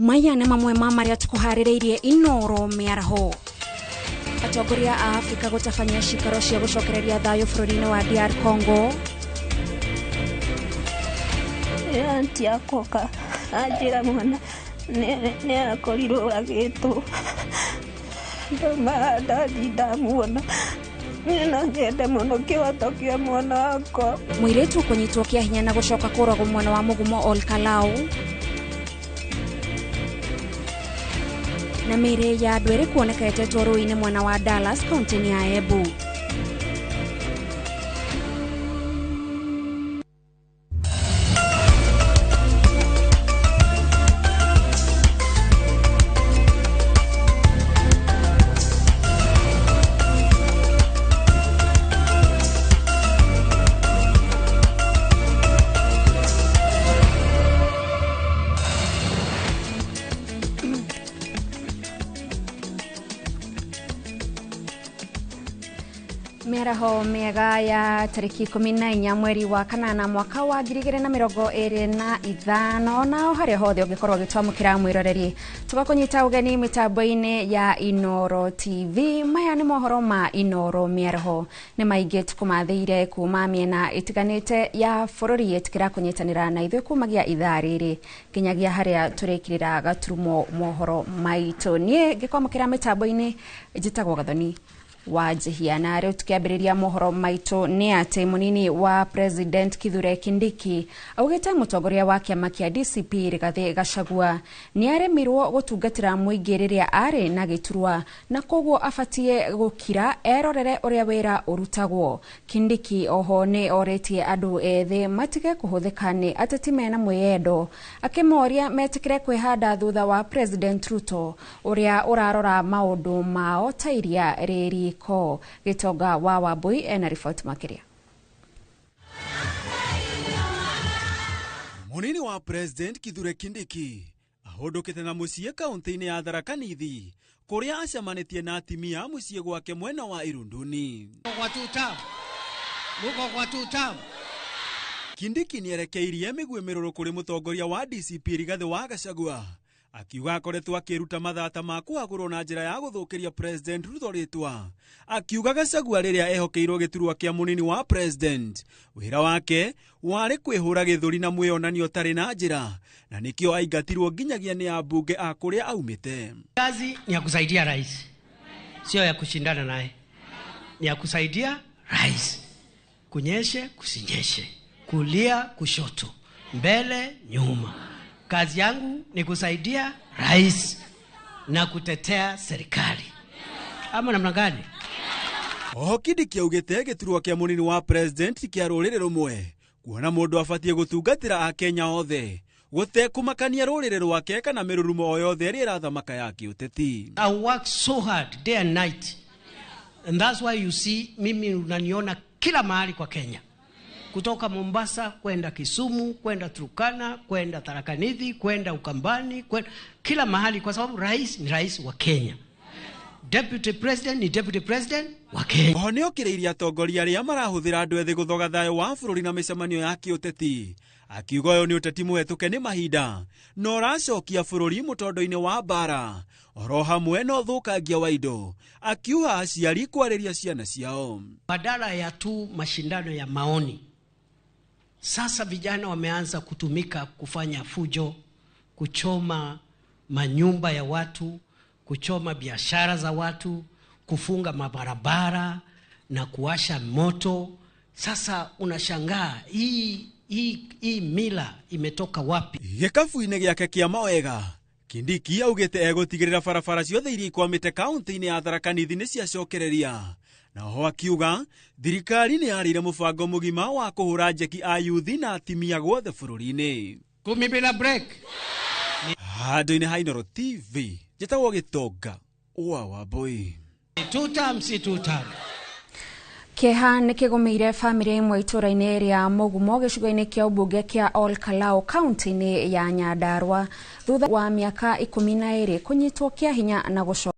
Maya nĩ mamwe ma marĩa tũkuharĩrĩirie Inoro mĩaraho. Atongoria a Afrika gũtabania cikaro cia gũcokereria thayũ bũrũri-inĩ wa DR Congo. Anti akoka ajira mwana ne akorirwo agĩtwo ndamuona na ngende mũno kĩhoto kĩa mwana wakwa. Mũirĩtu kũnyitwo kĩa hinya na gũcoka kũragwo mwena wa Mugumo Olkalau. Na mĩĩrĩ ya andũ erĩ kuoneka ĩtetwo rũĩ-inĩ mwena wa Dallas, kaunti-inĩ ya Embu. Mĩaraho mĩega ya tarĩki 14 mweri wa kanana mwaka wa 2025 nao harĩa hothe ũngĩkorwo ũgĩtwamũkĩra mwĩroreri tũgakũnyita ũgeni mĩtambo-inĩ ya Inoro TV. Maya nĩ mohoro ma Inoro mĩaraho, nĩ maingĩ tũkũmathĩire kuma mĩena ĩtiganĩte ya bũrũri ĩtĩkĩra kũnyitanĩra na ithuĩ kumagia ithaa rĩrĩ nginyagia harĩa tũrĩkĩrĩra gaturumo mohoro maitũ. Niĩ ngĩkwamũkĩra mĩtambo-inĩ njĩtagwo Gathoni wa Jihiana. Rĩu tukĩambĩrĩria mohoro maitũ nĩ atĩ mũnini wa President Kithure Kindiki augĩte mũtongoria wa kĩama kĩa DCP Rigathi Gachagua nĩ aremirwo gũtungatĩra mũingĩ rĩrĩa arĩ na gĩturwa na koguo abatie gũkira erorere ũrĩa wĩra ũrutagwo. Kindiki oho nĩ orĩtie andũ ethĩ matige kũhũthĩka nĩ ateti mena mwĩyendo, akĩmoria metĩkĩre kwĩhanda thutha wa President Ruto ũrĩa ũrarora maũndũ mao ta iria rĩrĩ ko. Gitonga wa Wambui ena riboti makĩria. Mũnini wa President Kithure Kindiki ahũndũkĩte na mũciĩ kaunti-inĩ ya Tharaka Nithi kũrĩa acemanĩtie na atimia mũciĩ gwake mwena wa Irunduni. Kindiki nĩerekeirie mĩguĩ mĩrũrũ kũrĩ mũtongoria wa DCP Rigathi wa Gachagua, akiuga akoretwo akĩruta mathata ma kũhagũrwo na njĩra ya gũthũkĩria President Ruto rĩtwa. Akiuga Gachagua rĩrĩa ehokeirwo gĩturwa kĩa mũnini wa President, wĩra wake warĩ kwĩhũra gĩthũri na mwĩonanio tarĩ na njĩra, na nĩkĩo aingatirwo nginyagia nĩ ambunge a kũrĩa aumĩte. Kazi ni ya kusaidia rais, sio ya kushindana naye. Ni ya kusaidia rais, kunyeshe kusinyeshe, kulia kushoto, mbele nyuma. Kazi yangu ni kusaidia rais na kutetea serikali. Ama namna gani? Kindiki augĩte gĩturwa kĩa mũnini wa President kĩa rũrĩrĩ rũmwe, kuona mũndũ abatie gũtungatĩra Akenya othe gũtekũmakania rũrĩrĩ rwake kana mĩrurumo o yothe ĩrĩa ĩrathamaka ya kĩũteti. I work so hard day and night, and that's why you see mimi unaniona kila mahali kwa Kenya, kutoka Mombasa kwenda Kisumu, kwenda Turkana, kwenda Tharaka Nithi, kwenda Ukambani, kila mahali, kwa sababu rais ni rais wa Kenya, deputy president ni deputy president wa Kenya. Nĩ okĩrĩirie atongoria arĩa marahũthĩra andũ ethĩ gũthoga thayũ wa bũrũri na mĩcemanio ya kĩũteti, akiuga ũyũ nĩ ũteti mũhetũke nĩ mahinda na ũracokia bũrũri mũtondo-inĩ wa mbara oro hamwe na ũthũkangia wa indo, akiuga aciari kwarĩria ciana ciao. Badala ya tu mashindano ya maoni, sasa vijana wameanza kutumika kufanya fujo, kuchoma manyumba ya watu, kuchoma biashara za watu, kufunga mabarabara na kuwasha moto. Sasa unashangaa hii mila imetoka wapi? Gĩkabu-inĩ gĩake kĩa mawega, Kindiki augĩte egũtigĩrĩra barabara ciothe iria ikwamĩte kaunti-inĩ ya Tharaka Nithi nĩ ciacokereria. Na ho akiuga thirikari nĩ yarĩire mũbango mũgima wa kũhũra njeki a yuthi na atimia guothe bũrũri-inĩ. Kumi bila break. Handũ-inĩ ha Inoro TV, njĩtagwo Gitonga wa Wambui. Tutam. Kĩeha nĩ kĩgũmĩire bamĩrĩ ĩmwe itũra-inĩ rĩa Mugumo gĩcigo-inĩ kĩa ũmbunge kĩa Olkalau kaunti-inĩ ya Nyandarua thutha wa mĩaka 12 kũnyitwo kĩa hinya na gũcoka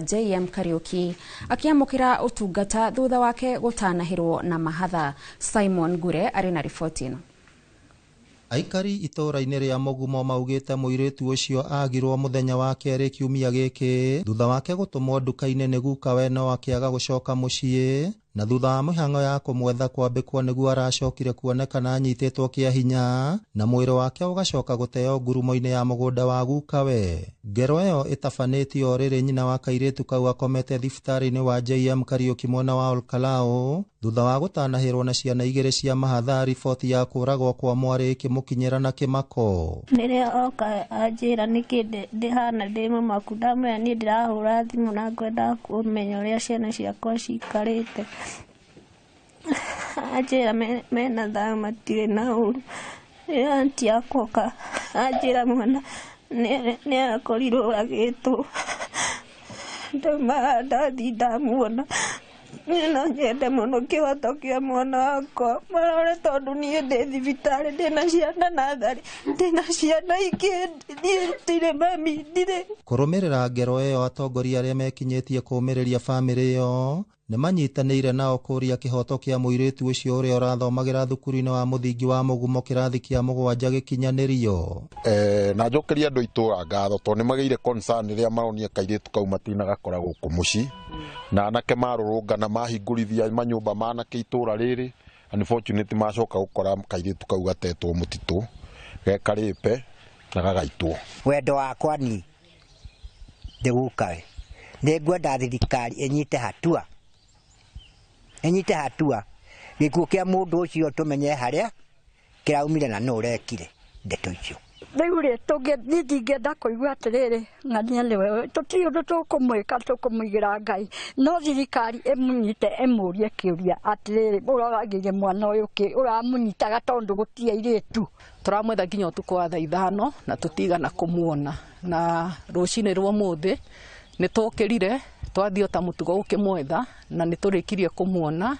JM Kariuki akiamukira utungata thutha wake gutanahirwo na mahatha. Simon Gure ari na riboti ino. Aikari itora-inĩ rĩa Mugumo maugĩte mũirĩtu ũcio agirwo mũthenya wa kerĩ kiumia gĩkĩ thutha wake gũtũmwo nduka-inĩ nĩ gukawe no akĩaga gũcoka mũciĩ, na thutha wa mĩhang'o ya kũmwetha kwambĩkwo nĩguo aracokire kuonekana anyitĩtwo kĩa hinya na mwĩrĩ wake ũgacoka gũteo ngurumo-inĩ ya mũgũnda wa gukawe. Ngero ĩyo ĩtabanĩtio rĩrĩ nyina wa kairĩtu kau akomete thibitarĩ-inĩ wa JM Kariuki mwena wa Olkalau thutha wa gũtanahĩrwo na ciana igĩrĩ cia mahatha. Riboti ya kũragwo kwa mwarĩ ĩkĩmũkinyĩra na kĩmako. Rĩrĩa oka anjĩra nĩkĩ ndĩhana ndĩ mũmaku, ndamwĩra niĩ ndĩrahũra thimũ na ngwenda kũmenya ũrĩa ciana ciakwa cikarĩte. Anjĩra mena thayũ matirĩ na ũru. Rĩrĩa anti akoka anjĩra mwana nĩ akorirwo ũragĩtwo. Ndauma ndathi ndamuona. No nyende mũno kĩhoto kĩa mwana wakwa marore, tondũ niĩ ndĩ thibitarĩ ndĩna ciana natharĩ, ndĩna ciana ingĩ ndirĩ mami ndirĩ. Kũrũmĩrĩra ngero ĩyo, atongoria arĩa mekinyĩtie kũũmĩrĩria bamĩrĩ ĩyo nĩ manyitanĩire nao kũria kĩhoto kĩa mũirĩtu ũcio ũrĩa ũrathomagĩra thukuru-inĩ wa mũthingi wa Mugumo kĩrathi kĩa 7 gĩkinyanĩrio. Na njokeria andũ itũra ngatho tondũ nĩ magĩire concern rĩrĩa maronia kairĩtu kau matinagakora gũkũ mũciĩ, na anake marũrũngana mahingũrithia manyũmba manake itũra rĩrĩ. Unfortunately macoka gũkora kairĩtu kau gatetwo mũtitũ gekarĩpe na gagaitwo. Wendo wakwa ni ndĩgukawe, nĩngwenda thirikari enyite hatua gĩkuũ kĩa mũndũ ũcio tũmenye harĩa kĩraumire na nũ ũrekire ndeto icio. Rĩu rĩ ndingĩenda kũigua atĩrĩrĩ ng'ania nĩwe, tũtirĩ ũndũ tũkũmwĩka, tũkũmũigĩra Ngai, no thirikari ĩmũnyite ĩmũrie kĩũria atĩrĩrĩ ũragĩire mwana ũyũ kĩ ũramũnyitaga tondũ gũtirĩ airĩtu. Tũramwetha nginya ũtukũ wa thaa 5 na tũtigana kũmuona, na rũcinĩ rwa ũmũthĩ nĩ tũkĩrire twathio ta mũtugo gũkĩmwetha na nĩ tũrĩkirie kũmuona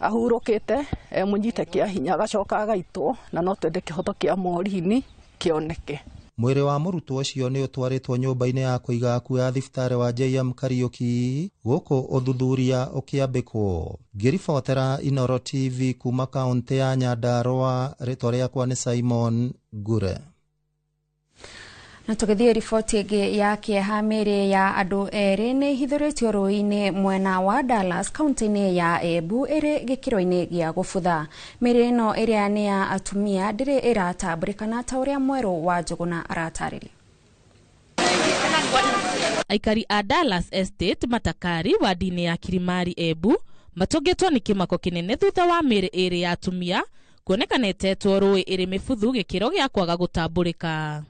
ahurũkĩte mũnyite kĩa hinya agacoka agaitwo, na no twende kĩhoto kĩa morini kĩoneke. Mwĩrĩ wa mũrutwo ũcio nĩ ũtwarĩtwo nyũmba-inĩ ya kũiga akuũ ya thibitarĩ wa JM Kariuki gũkũ ũthuthuria ũkĩambĩkwo. Ngĩribotera Inoro TV kuma kaũntĩ ya Nyandarua, rĩtwa rĩakwa nĩ Simon Gure. Na tũgĩthiĩ riboti ĩngĩ ya kĩeha, mĩĩrĩ ya andũ erĩ nĩ ihithũrĩtio rũĩ-inĩ mwena wa Dallas kaunti-inĩ ya Embu ĩrĩ gĩkĩro-inĩ gĩa gũbutha. Mĩĩrĩ ĩno ĩrĩa nĩ ya atumia ndĩrĩ ĩratambũrĩkana ta ũrĩa mwerũ wa Njũgũna aratarĩria. Aikari a Dallas Estate Matakari wadi-inĩ ya Kilimari Embu matũngĩtwo nĩ kĩmako kĩnene thutha wa mĩĩrĩ ĩrĩ ya atumia kuonekana ĩtetwo rũĩ ĩrĩ mĩbuthu gĩkĩro gĩa kwaga gũtambũrĩka.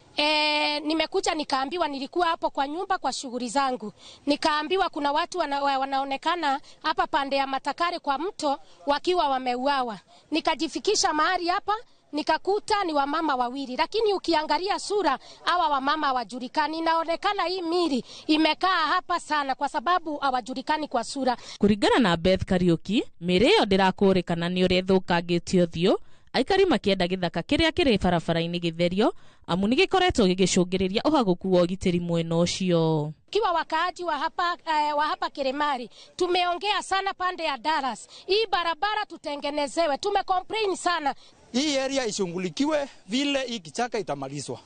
Nimekuja nikaambiwa, nilikuwa hapo kwa nyumba kwa shughuli zangu, nikaambiwa kuna watu wanaonekana hapa pande ya Matakari kwa mto wakiwa wameuawa. Nikajifikisha mahali hapa nikakuta ni wamama wawili, lakini ukiangalia sura hawa wamama hawajulikani. Inaonekana hii mili imekaa hapa sana kwa sababu hawajulikani kwa sura. Kuringana na Beth Kariuki, mĩĩrĩ ĩyo ndĩrakũrĩkana nĩ ũrĩa ĩthũkangĩtio ũthiũ. Aikari makĩenda gĩthaka kĩrĩa kĩrĩ barabara-inĩ gĩtherio amu nĩ gĩkoretwo gĩgĩcũngĩrĩria ũhagũku wa ũgitĩri mwena ũcio. Kiwa wakaaji wa hapa Kilimari tumeongea sana pande ya Dallas, hii barabara tutengenezewe, tumecomplain sana. Hii area ishungulikiwe vile hii kichaka itamalizwa.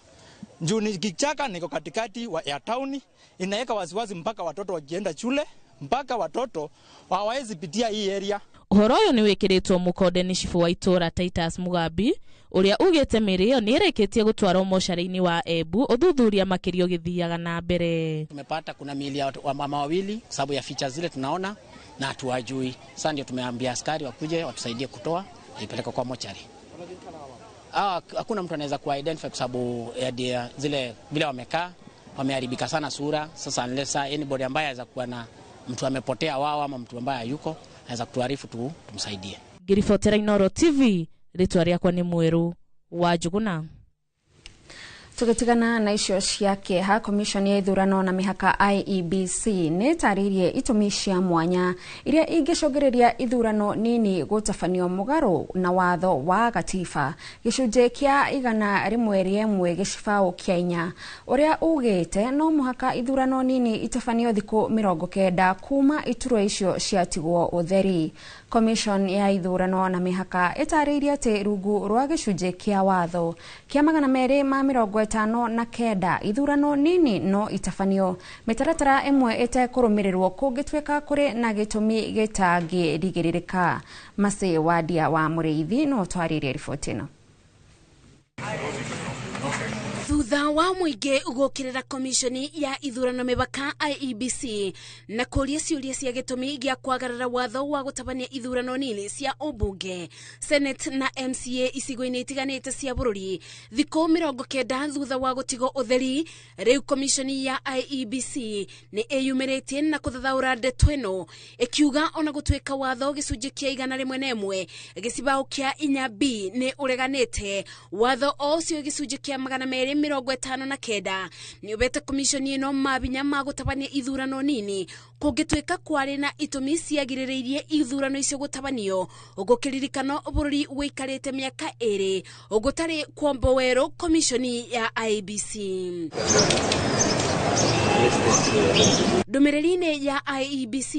Juu ni kichaka niko katikati ya town, inaweka wasiwasi mpaka watoto wakienda shule, mpaka watoto hawawezi pitia hii area. Ũhoro ũyũ nĩ wĩkĩrĩtwo mũkonde nĩ cibu wa itũra Titus Mugambi ũrĩa ugĩte mĩĩrĩ ĩyo nĩ ĩrĩkĩtie gũtwarwo mocarĩ-inĩ wa Embu, ũthuthuria makĩria ũgĩthiaga na mbere. Tumepata kuna miili ya mama wawili kwa sababu ya features zile tunaona na hatuwajui. Sasa ndio tumeambia askari wakuje watusaidie kutoa ipeleke kwa mochari. Hakuna mtu anaweza kuidentify kwa sababu ya zile vile wamekaa wameharibika sana sura. Sasa unless anybody ambaye anaweza kuwa na mtu amepotea wao ama mtu ambaye hayuko anaweza kutuarifu tumsaidie. Ngiribotera Inoro TV, rĩtwa rĩakwa nĩ mwerũ wa Njũgũna. Tugitigana na icio ciake ha commission ya ithurano na mihaka IEBC ne taririe itumi cia mwanya iria ingicogereria ithurano nini gutafanio mugaro na watho wa gatiba gicunje kia 101 gicibao kia 4 uria ugite no muhaka ithurano nini itafanio thiku 90 kuma iturwa icio ciatigwo utheri. Commission ya ithurano na mihaka etaririe ati rungu rwa gicunje kia watho kia 259 ithurano nini no itafanio mitaratara emwe ete kurumirirwo kungitweka kuri na gitumi gitangi rigiririka. Mase Wadia wa Mureithi no twaririe riboti ino. Thutha wa muingi ugukirira komishoni ya ithurano mibaka IEBC na kuria ciuria cia gitumi gia kwagarara watho wa gutabania ithurano nini cia obunge, Senate na MCA icigo-ini itiganite cia bururi thiku 90 thutha wa gutigo utheri, riu komishoni ya IEBC ni eyumiritie na kuthathaura ndeto ino ikiuga ona gutwika watho gicunji kia 101 gicibao kia 4B ni ureganite watho ocio gicunji kia 259 ni ubete komishoni ino mabinya ma gutabania ithurano nini kungitwika kwari na itumi ciagirireirie ithurano icio gutabanio ugukiririkano bururi wikarite miaka 2 ugutari kwombo weru komishoni ya IEBC. Ndumiriri-ini ya IEBC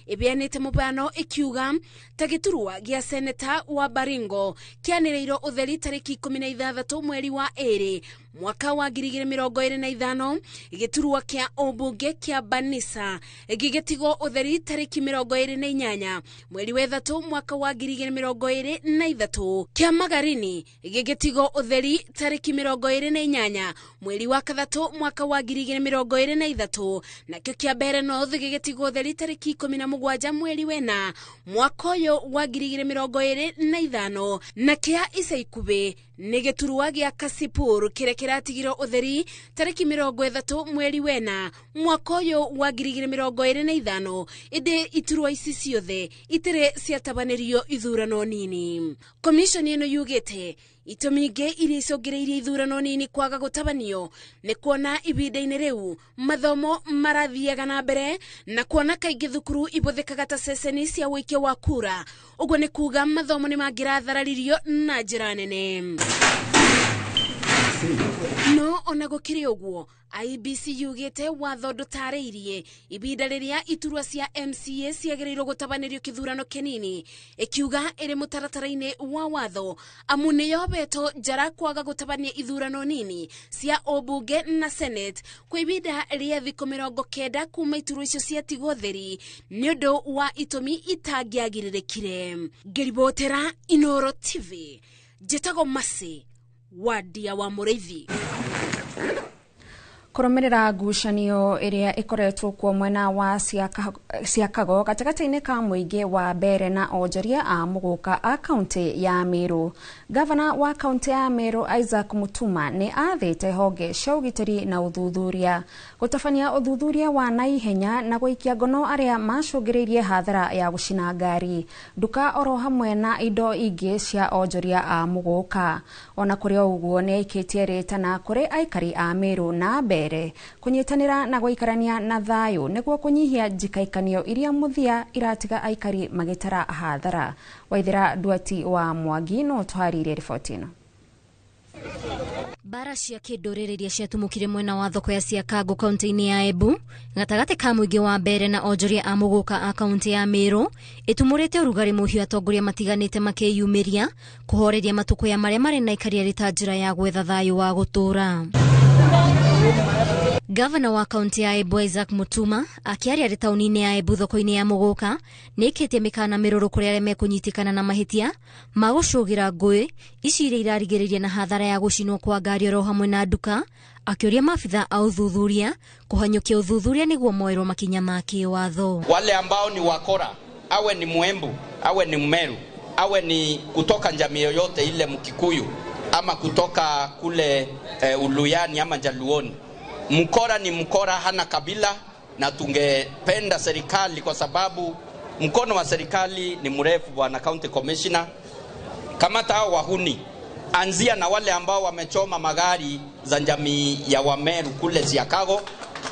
ibianite mubano ikiuga tagiturwa gia seneta wa Baringo kianireiro utheri tariki 16 mweri wa 2 mwaka wa 2025 giturwa kia obunge kia Banisa gigetigo utheri tariki 28 mweri wa 3 mwaka wa 2023 kia Magarini gigetigo utheri tariki 28 mweri wa 3 mwaka wa 2023 nakio kia Bere North gigetigo utheri tariki 17 mweri wa 4 mwaka uyu wa 2025 na kia Isaikube nigeturwa gia Kasipur kire kiratigiro utheri tariki 30 mweri wa 4 mwaka uyu wa 2025 ide iturwa ici ciothe itire ciatabanirio ithurano nini. Commission ino yugite itominge iria icogereirie ithurano nini kwaga gutabanio ni kuona ibinda-ini riu mathomo marathiaga na mbere na kuona kaingi thukuru ibuthikaga ta ceceni cia wikia wa kura, uguo ni kuga mathomo ni mangirathararirio na njira nene. No ona gukiri uguo IEBC yugite watho ndutariirie ibinda riria iturwa cia MCA ciagiriirwo gutabanirio kithurano kinini, ikiuga iri mutaratara-ini wa watho amu niyo beto njara kwaga gutabania ithurano nini cia obunge na Senate kwa ibinda ria thiku 90 kuma iturwa icio ciatigwo theri ni undu wa itumi itangiagiririkire. Ngiribotera Inoro TV, njetago Mase Wadia wa Mureithi. Kurumirira ngucanio iria ikoretwo kuo mwena wa Siakago gatagati-ini ka muingi wa Bere na onjoria a muguka a kaunti ya Meru. Gavana wa kaunti ya Meru Isaac Mutuma ni athite honge cia ugitiri na uthuthuria gutafania uthuthuria wa naihenya na guikia ngono aria macungiriirie hathara ya gucina ngari, nduka oro hamwe na indo ingi cia onjoria a muguka. Ona kuri uguo ni aikitie ritana kuri aikari a Meru na Bere kunyitanira na guikarania na thayu niguo kunyihia njikaikanio iria muthia iratiga aikari magitara hathara. Waithira Duati wa Mwangi no twaririe riboti ino. Bara cia kinduriri iria ciatumukire mwena wa thoko ya Siakago kaunti-ini ya Embu gatagati ka muingi wa Bere na onjoria a muguka a kaunti ya Meru itumurite urugari muhiu atongoria matiganite makiyumiria kuhoreria matuko ya maria mari na ikaria ritanjira ya gwetha thayu wa gutura. Gavana wa kaunti ya Embu Isaac Mutuma akiaria ri tauni-ini ya Embu thoko-ini ya muguka nikitie mikana miruru kuri aria mekunyitikana na mahitia magucugira ngui ici iria irarigiriria na hathara ya gucinwo kwa ngari oro hamwe na nduka, akioria mafitha a uthuthuria kuhanyukia uthuthuria niguo moerwo makinya ma kiwatho. Wale ambao ni wakora, awe ni Mwembu, awe ni Mmeru, awe ni kutoka jamii yoyote ile, Mkikuyu ama kutoka kule Uluyani ama Jaluoni, mkora ni mkora, hana kabila, na tungependa serikali, kwa sababu mkono wa serikali ni mrefu. Bwana County Commissioner, kamata hao wahuni, anzia na wale ambao wamechoma magari za jamii ya Wameru kule Ziakago,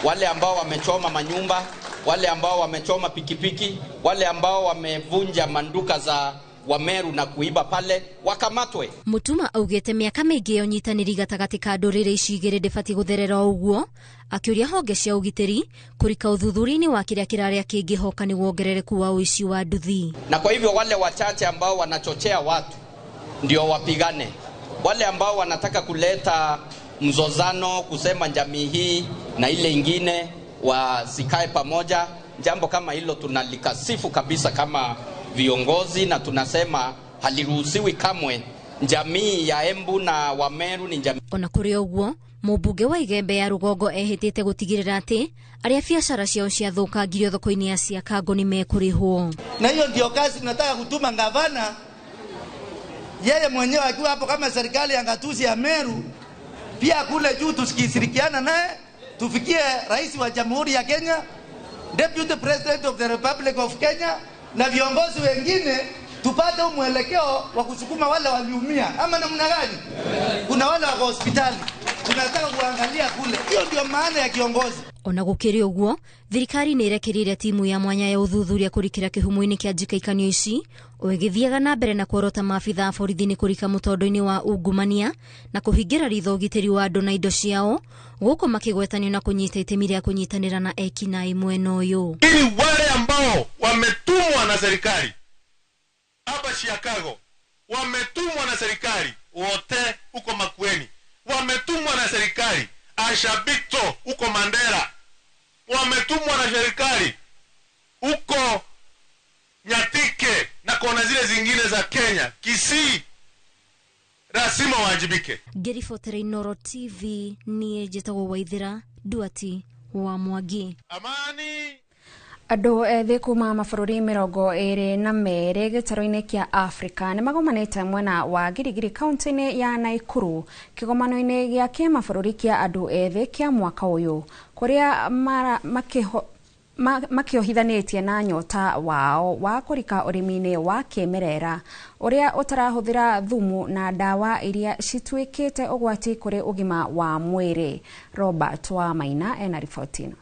wale ambao wamechoma manyumba, wale ambao wamechoma pikipiki, wale ambao wamevunja manduka za Wameru na kuiba pale wakamatwe. Mutuma augete miaka mingi unyitaniri gatagati ka ndurire ici igiri ndibati gutherera uguo, akiuria honge cia ugitiri kurika uthuthuri-ini wa kiria kiraria kingihoka ni wongerereku wa uici wa nduthi. Na kwa hivyo wale wachache ambao wanachochea watu ndio wapigane. Wale ambao wanataka kuleta mzozano, kusema jamii hii na ile ingine wasikae pamoja, jambo kama hilo tunalikasifu kabisa kama viongozi, na tunasema haliruhusiwi kamwe. Jamii ya Embu na Wameru ni jamii. Ona kuri uguo, mubunge wa Igembe ya Rugongo ehitite gutigirira ati aria biacara ciao ciathukangirio thoko-ini ya Ziakago ni mekurihwo. Na hiyo ndio kazi tunataka kutuma gavana, yeye mwenyewe akiwa hapo kama serikali ya ngatuzi ya Meru, pia kule juu tusikishirikiana naye tufikie rais wa Jamhuri ya Kenya, Deputy President of the Republic of Kenya na viongozi wengine, tupate mwelekeo wa kusukuma wale waliumia. Ama namna gani? Kuna wale wako hospitali, tunataka kuangalia kule. Hiyo ndio maana ya kiongozi. Ona gukiri uguo, thirikari ni irekerire timu ya mwanya ya uthuthuria kurikira kihumu-ini kia njikaikanio ici, ugithiaga na mbere na kuorota maabitha a borithi ni kurika mutondo-ini wa ungumania na kuhingira ritho ugitiri wa andu na indo ciao, guko makigwetanio na kunyita itemi ria kunyitanira na ekinai mwena uyu. Ili wale ambao wametumwa na serikali hapa Ziakago, wametumwa na serikali wote huko Makueni, wametumwa na serikali Ashabito huko Mandera, wametumwa na serikali huko Nyatike na kona zile zingine za Kenya, Kisii, lazima wajibike. Gerifotere Inoro TV ni Jetago Waithira Duati wa Mwangi. Amani. Andu ethi kuma mabũrũri 22 gĩtarũ-inĩ kĩa Africa nĩ magomanĩte mwena wa Girigiri kaunti-inĩ ya Naikuru kĩgomano-inĩ gĩa kĩmabũrũri kĩa andũ ethĩ kĩa mwaka ũyũ, kũrĩa makĩohithanĩtie na nyota wao wa kũrika ũrĩmi-inĩ wa kĩmerera ũrĩa ũtarahũthĩra thumu na ndawa iria cituĩkĩte ũgwati kũrĩ ũgima wa mwĩrĩ. Robert wa Maina ena riboti ĩno.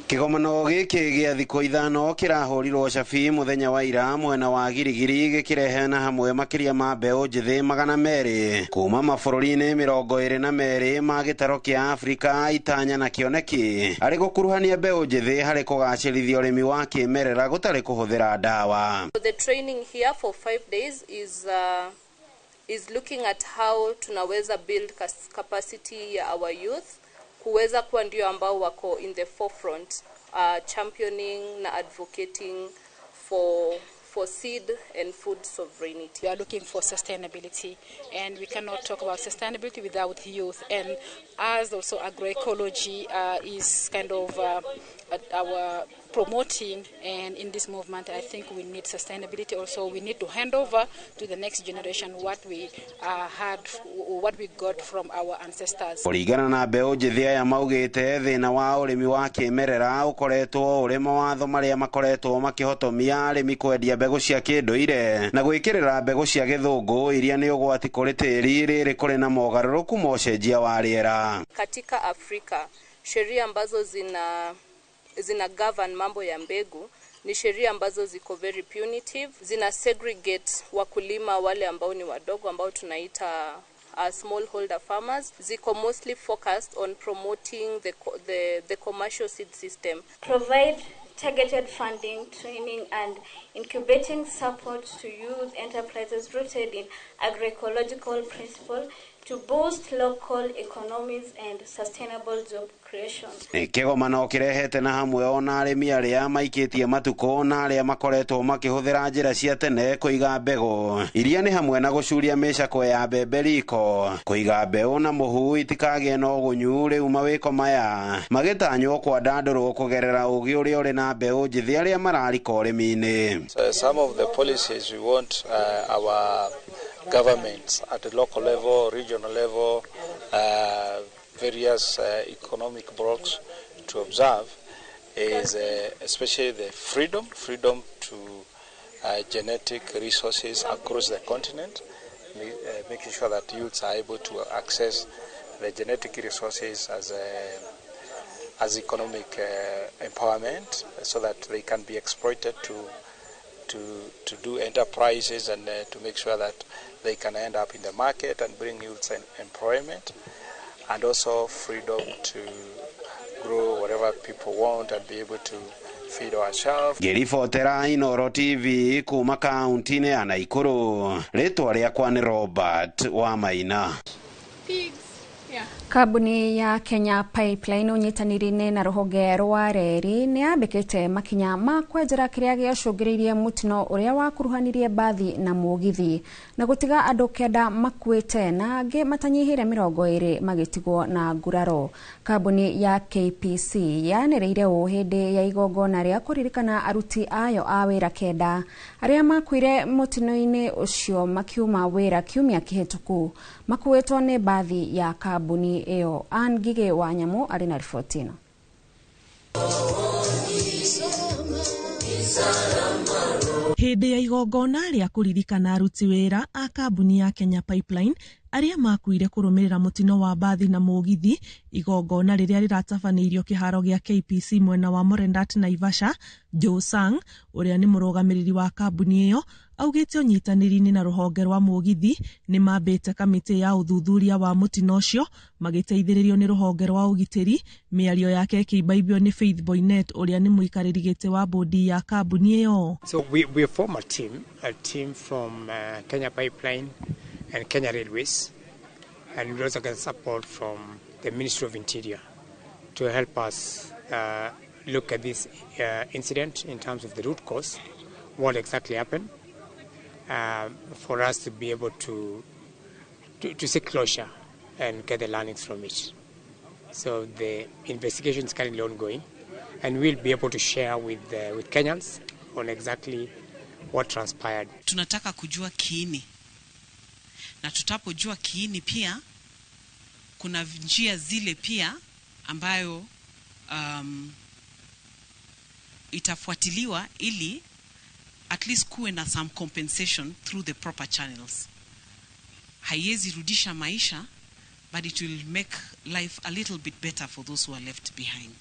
Kĩgomano gĩkĩ gĩa thikũ ithano kĩrahorirwo cabi mũthenya wa ira mwena wa Girigiri gĩkĩrehe na hamwe makĩria ma mbeũ njĩthĩ 200 kuma mabũrũri-inĩ 22 ma gĩtarũ kĩa Afrika itanya na kĩoneki arĩ gũkuruhania mbeũ njĩthĩ harĩ kũgacĩrithia ũrĩmi wa kĩmerera gũtarĩ kũhũthĩra ndawa. The training here for 5 days is looking at how tunaweza build capacity ya our youth kuweza kuwa ndio ambao wako in the forefront championing na advocating for seed and food sovereignty. We are looking for sustainability, and we cannot talk about sustainability without youth. And as also agroecology is kind of our promoting, and in this movement I think we need sustainability also. We need to hand over to the next generation what we had, what we got from our ancestors. Kũringana na mbeũ njĩthĩ aya maugĩte thĩna wa ũrĩmi wa kĩmerera ũkoretwo ũrĩ mawatho marĩa makoretwo makĩhotomia arĩmi kwendia mbegũ cia kĩndũire na gwĩkĩrĩra mbegũ cia gĩthũngũ iria nĩ ũgwati kũrĩ tĩri rĩrĩ kũrĩ na mogarũrũku ma ũcenjia wa rĩera. Katika Afrika sheria ambazo zina govern mambo ya mbegu ni sheria ambazo ziko very punitive, zina segregate wakulima wale ambao ni wadogo ambao tunaita smallholder farmers, ziko mostly focused on promoting the commercial seed system. Provide targeted funding, training and incubating support to youth enterprises rooted in agroecological principles to boost local economies and sustainable job creation. Kĩgomano kĩrehete na hamwe ona arĩmi arĩa maikĩtie matukũ na arĩa makoretwo makĩhũthĩra njĩra cia tene kũiga mbegũ iria nĩ hamwe na gũcuria mĩcakwe ya mbembe riko, kũiga mbeũ na mũhu itikagĩe na ũgunyu. Rĩu mawĩko maya magĩtanywo kwandandũrwo kũgerera ũgĩ ũrĩa ũrĩ na mbeũ njĩthĩ arĩa mararika ũrĩmi-inĩ. Some of the policies we want our governments at the local level, regional level, various economic blocks to observe is especially the freedom to genetic resources across the continent, making sure that youths are able to access the genetic resources as economic empowerment, so that they can be exploited to do enterprises and to make sure that they can end up in the market and bring youths employment, and also freedom to grow whatever people want and be able to feed ourselves. Ngiribotera Inoro TV kuma kaunti-ini ya Naikuru, ritwa riakwa ni Robert Wamaina. Kambuni ya Kenya Pipeline unyitaniri-ini na ruhonge rwa reri ni yambikite makinya ma kwenjera kiria giacungiririe mutino uria wakuruhanirie bathi na mugithi na gutiga andu kenda makuite na angi matanyihire 20 magitigwo na nguraro. Kambuni ya KPC yanereire uhindi ya igongona ria kuririkana aruti ayo a wira kenda aria makuire mutino-ini ucio makiuma wira kiumia kihituku makuitwo ni bathi ya kambuni eo. Ngige wa Nyamu ari na ripoti ino. Hindi ya igongona ria kuririkana aruti wira a kambuni ya Kenya Pipeline aria makuire kurumirira mutino wa bathi na mugithi, igongona riria riratabaneirio kiharo gia KPC mwena wa Morendat Naivasha. Joe Sang uria ni murugamiriri wa kambuni iyo augite unyitaniri-ini na ruhonge rwa mugithi ni mambite kamiti ya uthuthuria wa mutino ucio magiteithiririo ni ruhonge rwa ugitiri. Miario yake kibaibio ni Faith Boynet uria ni muikariri giti wa bodi ya kambuni iyo. So we form a team from Kenya Pipeline and Kenya Railways, and we also get support from the Ministry of Interior to help us look at this incident in terms of the root cause, what exactly happened, for us to be able to seek closure and get the learnings from it. So the investigation is currently ongoing, and we'll be able to share with Kenyans on exactly what transpired. Tunataka kujua kiini, na tutapojua kiini pia kuna njia zile pia ambayo itafuatiliwa ili at least kuwe na some compensation through the proper channels. Haiwezi rudisha maisha, but it will make life a little bit better for those who are left behind.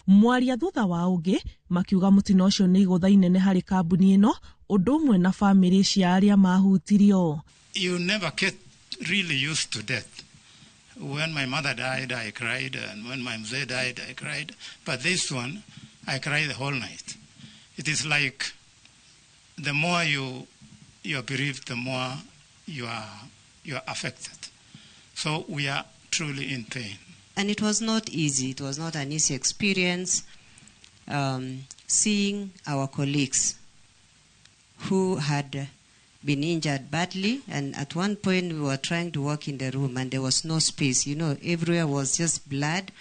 Mwaria thutha wa ugi makiuga mutino ucio ni igutha inene hari kambuni ino undu umwe na family cia aria mahutirio. You never get really used to death. When my mother died, I cried, and when my mother died, I cried. But this one, I cried the whole night. It is like the more you are bereaved, the more you are affected. So we are truly in pain. And it was not easy. It was not an easy experience seeing our colleagues who had been injured badly, and at one point we were trying to walk in the room and there was no space. You know, everywhere was just blood.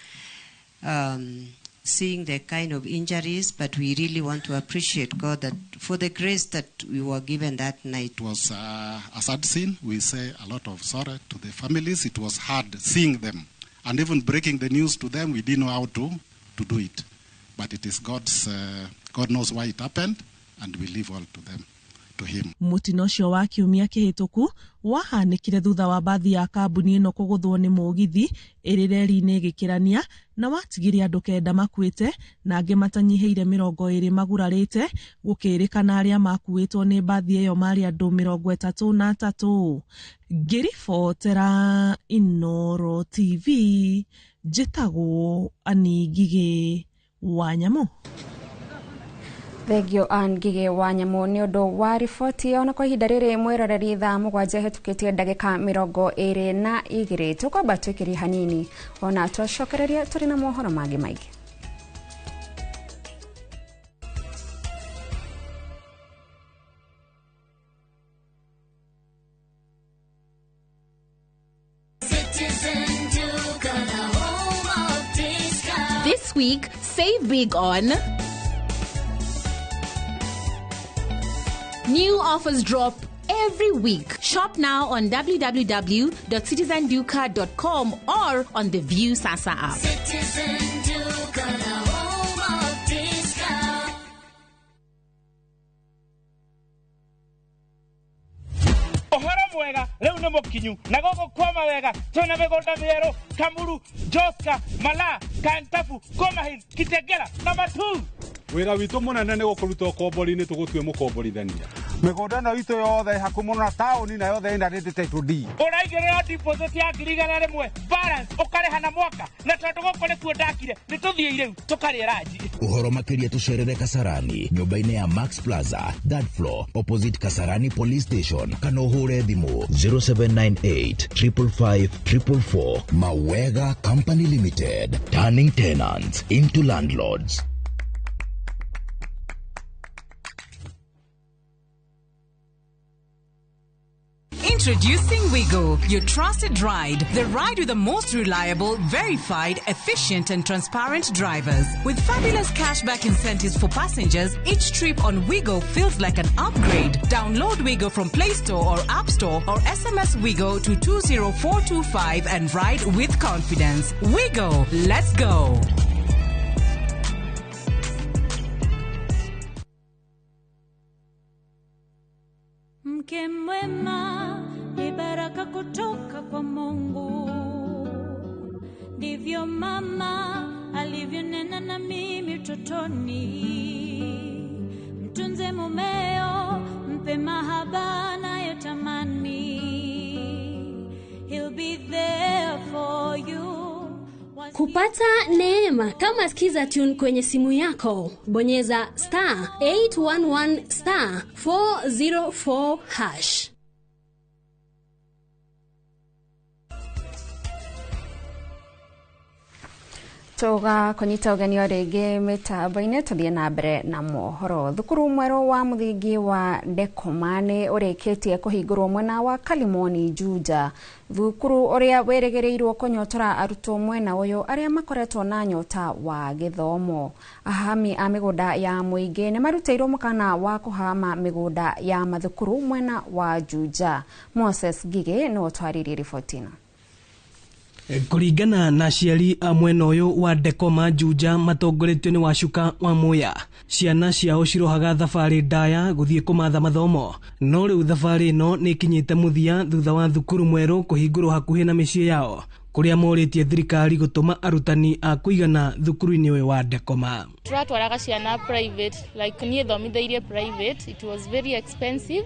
Seeing the kind of injuries, but we really want to appreciate God that for the grace that we were given that night. It was a sad scene. We say a lot of sorrow to the families. It was hard seeing them, and even breaking the news to them. We didn't know how to do it, but it is God's. God knows why it happened, and we leave all to them. Mutino ucio wa kiumia kihituku wahanikire thutha wa bathi ya kambuni ino kuguthwo ni mugithi iri reri-ini igikirania na watigiria andu kenda makuite na angi matanyihiire 20 magurarite gukirikana aria makuitwo ni bathi iyo mari andu 33. Ngiribotera Inoro TV, njitagwo Ngige wa Nyamu. Thegio Ngige wa Nyamu ni undu wa riboti ona kwa ihinda riri mwiroreri thaa 7 hitukitie ndagika 22 tukwamba twikiri hanini ona twacokereria turi na mohoro mangi maingi. This week, save big on new offers drop every week. Shop now on www.citizenduca.com or on the View Sasa app. Citizen Duca, the home of discount. ohoro mwega leo ne mokinyu na gogo kwama wega tuna megonda mero Kamuru Joska Mala Kantafu Komahin Kitegera number 2 wira witu munene ne gukuruta kombori-ini tugutue mukomborithania migunda no itu yothe hakumuno na tauni na yothe ina rindi title D uraigirira deposit ya ngirigana rimwe balance ukareha na mwaka na tondu gukore kuo ndakire nituthie iriu tukari raji uhoro makiria tucerere Kasarani nyumba-ini ya Max Plaza third floor opposite Kasarani Police Station kana uhure thimu 0798 555 444 Mawega Company Limited, turning tenants into landlords. Introducing Wigo, your trusted ride. The ride with the most reliable, verified, efficient and transparent drivers. With fabulous cashback incentives for passengers, each trip on Wigo feels like an upgrade. Download Wigo from Play Store or App Store or SMS Wigo to 20425 and ride with confidence. Wigo, let's go. Mke mwema ni baraka kutoka kwa Mungu, ndivyo mama alivyonena na mimi utotoni. Mtunze mumeo, mpe mahaba anayotamani. He'll be there for you. Kupata neema kama skiza tune kwenye simu yako, bonyeza *811 *404#. Toga konyita ugeni orege mitambo-ini tuthie na mbere na mohoro. Thukuru mwero wa muthingi wa Dekomane ureketie kuhingurwo mwena wa Kalimoni Juja. Thukuru uria weregereirwo kunyotora arutwo mwena uyu aria makoretwo na nyota wa githomo. Ahami a migunda ya muingi ni maruteirwo mukana wa kuhama migunda ya mathukuru mwena wa Juja. Moses Gige no twaririe ripotina. Kuringana na aciari a mwena uyu wa Dekoma Juja matongoretio ni Wacuka wa Muya, ciana ciao cirohaga thabari ndaya guthie kumatha mathomo, no riu thabari ino ni kinyite muthia thutha wa thukuru mweru kuhingurwo hakuhi na micii yao, kuria moritie thirikari gutuma arutani a kuigana thukuru-ini uyu wa Dekoma. Turatwaraga ciana private, like nie thomithairie private, it was very expensive,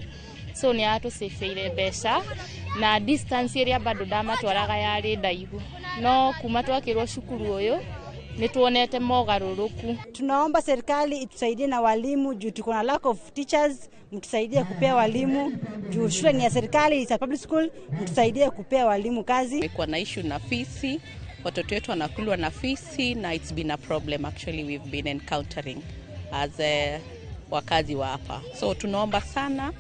so ni atucifeire mbeca na distance area bado damatwaraga yari ndaihu, no kuma twakirwo cukuru uyu nituonete mogaruruku. Tunaomba serikali itusaidie na walimu juu tuko na lack of teachers, mtusaidie kupea walimu juu shule ni ya serikali, is a public school, mtusaidie kupea walimu kazi. Kwa na issue na fisi, watoto wetu wanakulwa na fisi na it's been a problem actually we've been encountering as wakazi wa hapa, so tunaomba sana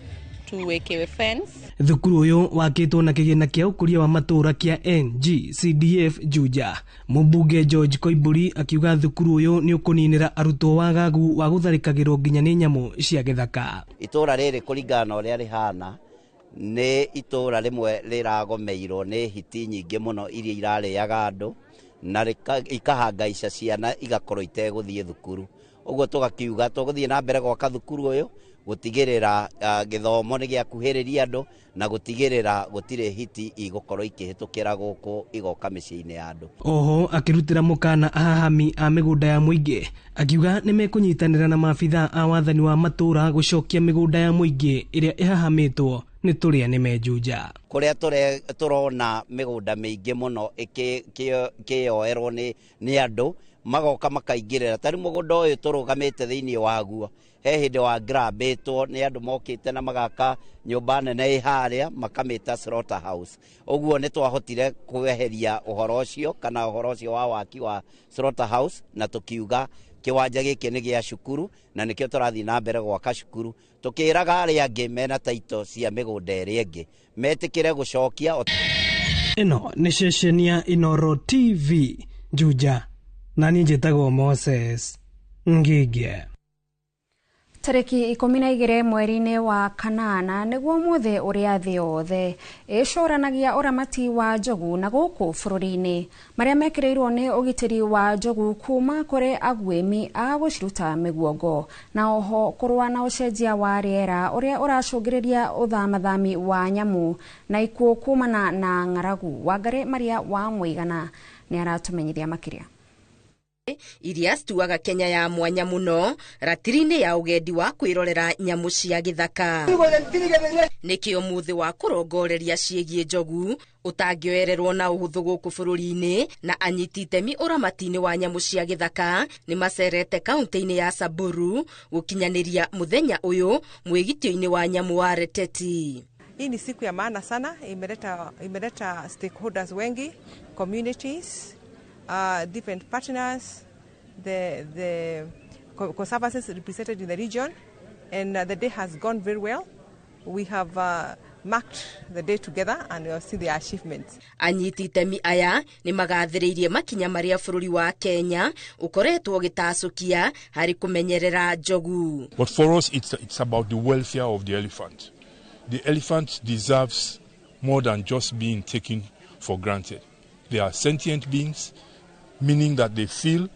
tuwekewe fence. Thukuru uyu wakitwo na kigina kia ukuria wa matura kia NGCDF Juja. Mubunge George Koiburi akiuga thukuru uyu ni ukuninira arutwo wagagu wa gutharikagirwo nginya ni nyamu cia githaka. Itura riri kuringana uria rihana ni itura rimwe riragomeirwo ni hiti nyingi muno iria irariaga andu na ikahangaisha ciana igakorwo iteguthie thukuru. Uguo tugakiuga tuguthie na mbere gwaka thukuru uyu gutigirira githomo ni giakuhiriria andu na gutigirira gutire hiti igukorwo ikihitukira guku igoka micii-ini ya andu. Oho akirutira mukana ahahami a migunda ya muingi akiuga ni mekunyitanira na maabitha a wathani wa matura gucokia migunda ya muingi iria ihahamitwo ni turia ni mejuja. Kuria turona migunda mingi muno ikioerwo ni andu magoka makaingirira tari mugunda uyu turugamite thiini waguo he hindi wa grabitwo ni andu mokite na magaka nyumba nene iharia makamita slaughter house. Uguo ni twahotire kweheria uhoro ucio kana uhoro ucio wa waki wa slaughter house na tukiuga kiwanja giki ni gia cukuru na nikio turathii na mbere gwaka cukuru, tukiraga aria angi mena taito cia migunda iria ingi metikire gucokia. Ino ni ceceni ya Inoro TV Juja. Nani njitagwo Moses Ngige. Tariki 12 mweri-inĩ wa kanana nĩguo muthi ũrĩa thĩ yothe ĩcũranagia ũramati wa njogu na gũkũ bũrũri-inĩ marĩa mekĩrĩirwo nĩ ũgitĩri wa njogu kuma kũrĩ aguĩmi a gũciruta mĩguongo na oho kũrũa na ũcenjia wa rĩera ũrĩa ũracũngĩrĩria ũthamathami wa nyamũ na ikuũ kumana na ng'aragu. Wangari Maria wa Mũigana nĩ aratũmenyithia makĩria. Iria cituaga Kenya ya mwanya muno ratiri-inĩ ya ugendi wa kwirorera nyamu cia githaka. Nikio muthi wa kurongoreria ciĩgiĩ njogu utangioererwo na ũhũthũ gũkũ bũrũri-inĩ na anyiti itemi ũramati-inĩ wa nyamu cia githaka nĩ macerete kaunti-inĩ ya Samburu gũkinyanĩria muthenya ũyũ mwĩgitio-inĩ wa nyamu wa Reteti. Hii ni siku ya maana sana, imeleta stakeholders wengi, communities, different partners, the conservancies represented in the region, and the day has gone very well. We have marked the day together and we have seen the achievements. Anyiti itemi aya ni magathĩrĩirie makinya marĩa bũrũri wa Kenya ukoretwo gĩtacũkia harĩ kũmenyerera njogu. But for us it's about the welfare of the elephant. The elephant deserves more than just being taken for granted. They are sentient beings, meaning that they feel,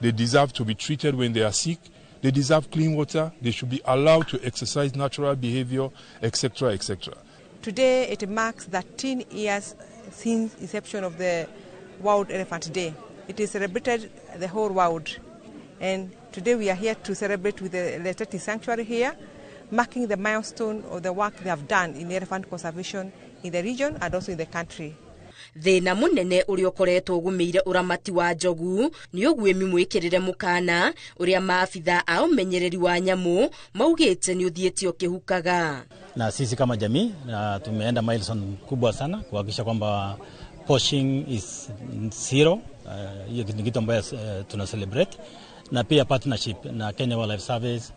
they deserve to be treated when they are sick, they deserve clean water, they should be allowed to exercise natural behavior, etc., etc. Today it marks 13 years since inception of the World Elephant Day. It is celebrated the whole world, and today we are here to celebrate with the Reteti Sanctuary here, marking the milestone of the work they have done in elephant conservation in the region and also in the country. Thĩna mũnene ũrĩa ũkoretwo ũgũmĩire ũramati wa njogu nĩ ũguĩmi mwĩkĩrĩre mũkana ũrĩa maabitha a ũmenyereri wa nyamũ maugĩte nĩ ũthiĩte ũkĩhukaga. Na sisi kama jamii tumeenda milestone kubwa sana kuhakikisha kwamba poaching is zero. Hiyo ni kitu ambayo tuna celebrate, na pia partnership na Kenya Wildlife Service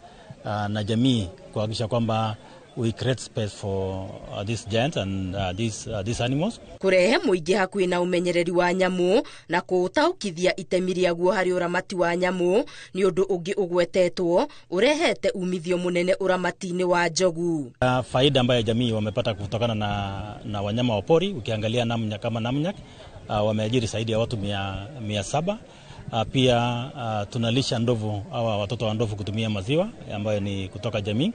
na jamii kuhakikisha kwamba we create space for these giants and these animals. Kurehe muingi hakuhĩ na umenyereri wa nyamu na kuutaukithia itemi rĩaguo harĩ uramati wa nyamu ni ũndũ ũngĩ ũgwetetwo urehete umithio munene uramati-inĩ wa njogu. Faida ambayo jamii wamepata kutokana na wanyama wa pori, ukiangalia Namnyak kama Namnyak wameajiri zaidi ya watu 700. Pia tunalisha ndovu au watoto wa ndovu kutumia maziwa ambayo ni kutoka jamii.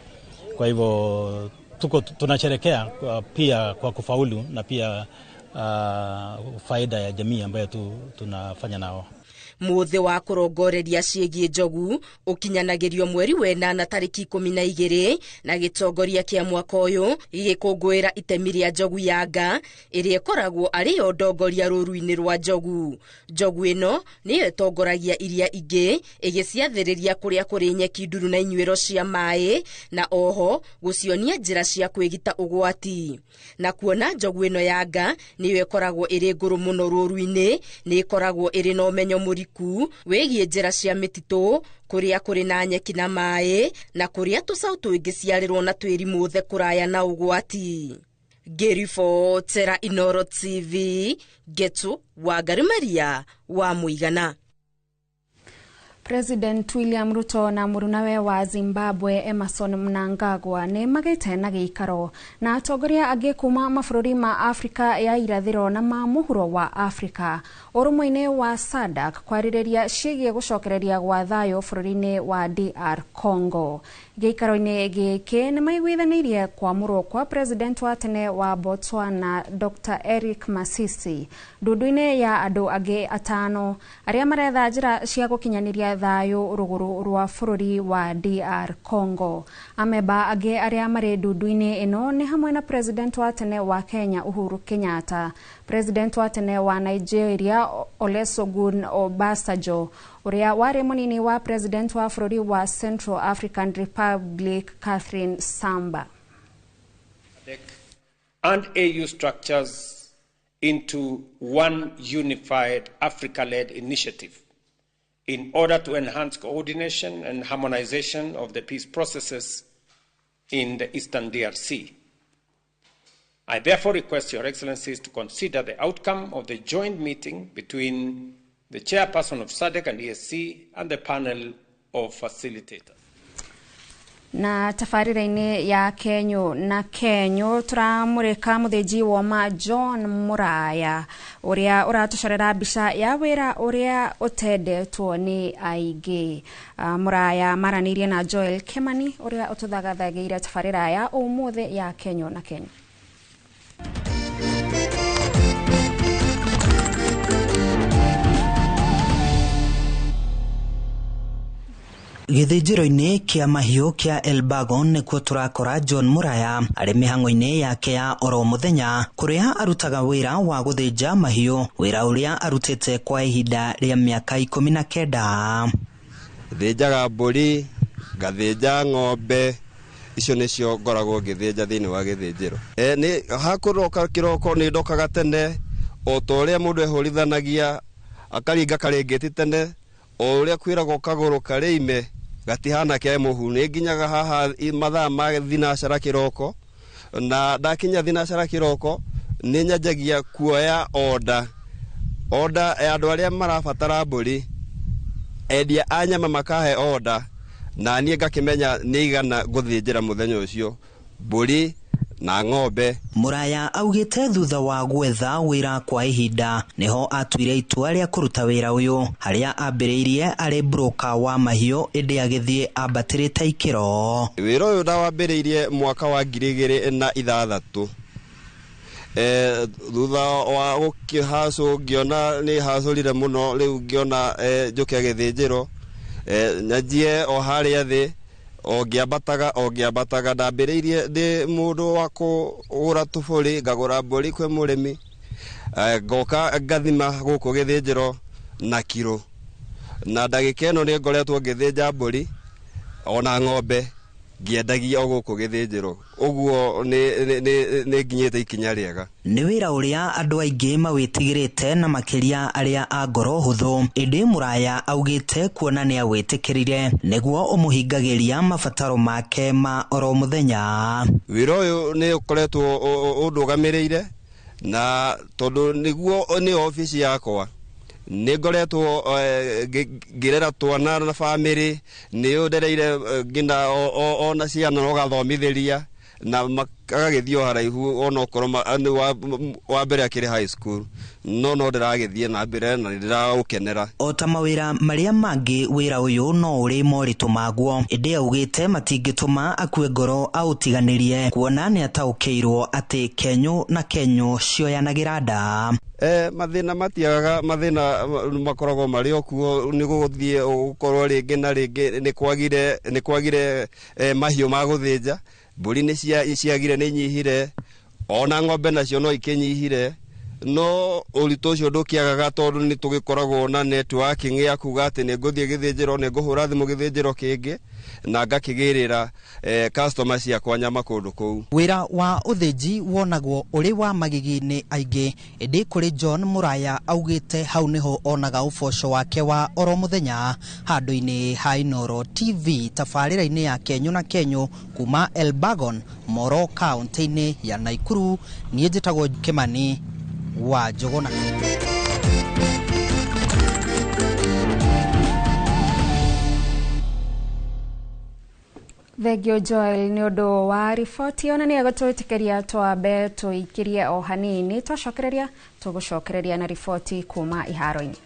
Kwa hivyo tunasherekea pia kwa kufaulu na pia faida ya jamii ambayo tunafanya nao. Muthi wa kurongoreria ciĩgiĩ njogu ukinyanagĩrio mweri wenana tariki 12 na gĩtongoria kĩa mwaka ũyũ gĩgĩkũngũĩra itemi rĩa njogu ya nga ĩrĩa ĩkoragwo arĩ yo ndongoria rũru-inĩ rwa njogu. Njogu ĩno nĩyo ĩtongoragia iria ingĩ ĩgĩciathĩrĩria kũrĩa kũrĩ nyeki nduru na inyuĩro cia maĩ na oho gũcionia njĩra cia kwĩgita ũgwati. Na kuona njogu ĩno ya nga nĩyo ĩkoragwo ĩrĩ ngũrũ mũno rũru-inĩ, nĩ ĩkoragwo ĩrĩ na ũmenyo mũriku wĩgiĩ njĩra cia mĩtitũ kũrĩa kũrĩ na nyeki na maĩ na kũrĩa tũcaũ tũngĩciarĩrwo na twĩri mũthe kũraya na ũgwati. Ngĩribotera Inooro TV, Getu Wangari Maria wa Mũigana. President William Ruto na mũrunawe wa Zimbabwe Emmerson Mnangagwa nĩ magĩte na gĩikaro na atongoria angĩ kuma mabũrũri ma Afrika ya irathĩro na ma mũhuro wa Afrika ũrũmwe-inĩ wa SADC kwarĩrĩria ciĩgiĩ gũcokereria gwa thayũ bũrũri-inĩ wa DR Congo. Gĩikaro-inĩ gĩkĩ nĩ maiguithanĩirie kwamũrwo kwa president wa tene wa Botswana Dr. Eric Masisi ndundu-inĩ ya andũ angĩ atano arĩa maretha njĩra cia gũkinyanĩria thayũ rũgũrũ rwa bũrũri wa DR Congo. Ameba angĩ arĩa marĩ ndundu-inĩ ĩno nĩ hamwe na president wa tene wa Kenya Uhuru Kenyatta, president wa tene wa Nigeria Olusegun Obasanjo, uria wari munini wa president wa bũrũri wa Central African Republic Catherine Samba. And AU structures into one unified Africa-led initiative in order to enhance coordination and harmonization of the peace processes in the Eastern DRC. I therefore request Your Excellencies to consider the outcome of the joint meeting between the chairperson of SADC and ESC and the panel of facilitators. Na tafarira-ini ya Kenyo na Kenyo turamurika muthinji woma John Muraya uria uratucorera mbica ya wira uria utendetwo ni aingi. Muraya maranirie na Joel Kimani uria ututhagathagiire tafarira ya umuthi ya Kenyo na Kenyo. Githijiro-ini kia mahiu kia Elbagon nikuo turakora John Muraya ari mihango-ini yake ya oro muthenya kuria arutaga wira wa guthija mahiu, wira uria arutite kwa ihinda ria miaka 19. Thijaga mburi, gathija ng'ombe, icio nicio ngoragwo ngithija thiini wa githijiro. Ni hakuroka kiroko ni ndokaga tene o to uria mundu ehurithanagia akaringa karingiti tene o uria kwiragwo kaguru karime gatihana kia muhu ni nginyaga haha mathaa ma thinacara kiroko, na ndakinya thinacara kiroko ni nyanjagia kuoya oda ya andu aria marabatara mburi, endia anyama makahe oda na nie ngakimenya ni igana guthijira muthenya ucio mburi na ng'ombe. Muraya augite thutha wa gwetha wira kwa ihinda niho atuire itua ria kuruta wira uyu haria ambiriirie ari broker wa mahiu indi agithie ambatirite ikiro. Wira uyu ndawambiriirie mwaka wa 2006. Thutha wa gukihacu ngiona ni hacurire muno, riu ngiona njuke githijiro nyajie o haria thi o ngiambataga ndambiriirie ndi mundu wa kugura tuburi, ngagura mburi kwi murimi, ngoka ngathima guku githijiro na kilo, na ndagika ino ni ngoretwo ngithija mburi ona ng'ombe ngiendagia guku githijiro. Uguo ni nginyite ikinya riega. Ni wira uria andu aingi mawitigirite na makiria aria a ngoro huthu, indi Muraya augite kuona ni awitikirire niguo umuhingagiria mabataro make ma oro muthenya. Wira uyu ni ukoretwo undugamirire na tondu niguo ni ofisi yakwa ni ngoretwo ngirera twana na family, ni undereire ngina ona ciana no gathomithiria na makagithio haraihu ona okorwo wa mbere akiri high school no ndiragithie na mbere na ndiraukenera. O ta mawira maria mangi, wira uyu no uri moritu maguo, indi augite matingituma akue ngoro autiganirie kuona ni ataukeirwo ati Kenyo na Kenyo cioyanagira nda. Mathina matiagaga, mathina makoragwo mari okuo ni guthie ukorwo ringi na ringi ni kwagire mahiu ma guthija, mburi ni ciagire ni nyihire, ona ng'ombe nacio no ikinyihire, no uritu ucio ndukiagaga tondu ni tugikoragwo na networking ya kuga ati ni nguthie githijiro, ni nguhura thimu githijiro kingi na ngakigirira customers yakwa nyama kundu kuu. Wira wa uthinji wonagwo uri wa magigi ni aingi, indi kuri John Muraya augite hau niho onaga uboco wake wa oro muthenya. Handu-ini ha Inoro TV tafarira-ini ya Kenyo na Kenyo kuma Elbagon, Moro kaunti-ini ya Naikuru, nie njitagwo Kimani wa Jogona. Thegio Joel ni undu wa riboti ona ni agutwitikiria twambe tuikirie o hanini, twacokereria tugucokereria na riboti kuma iharo-ini.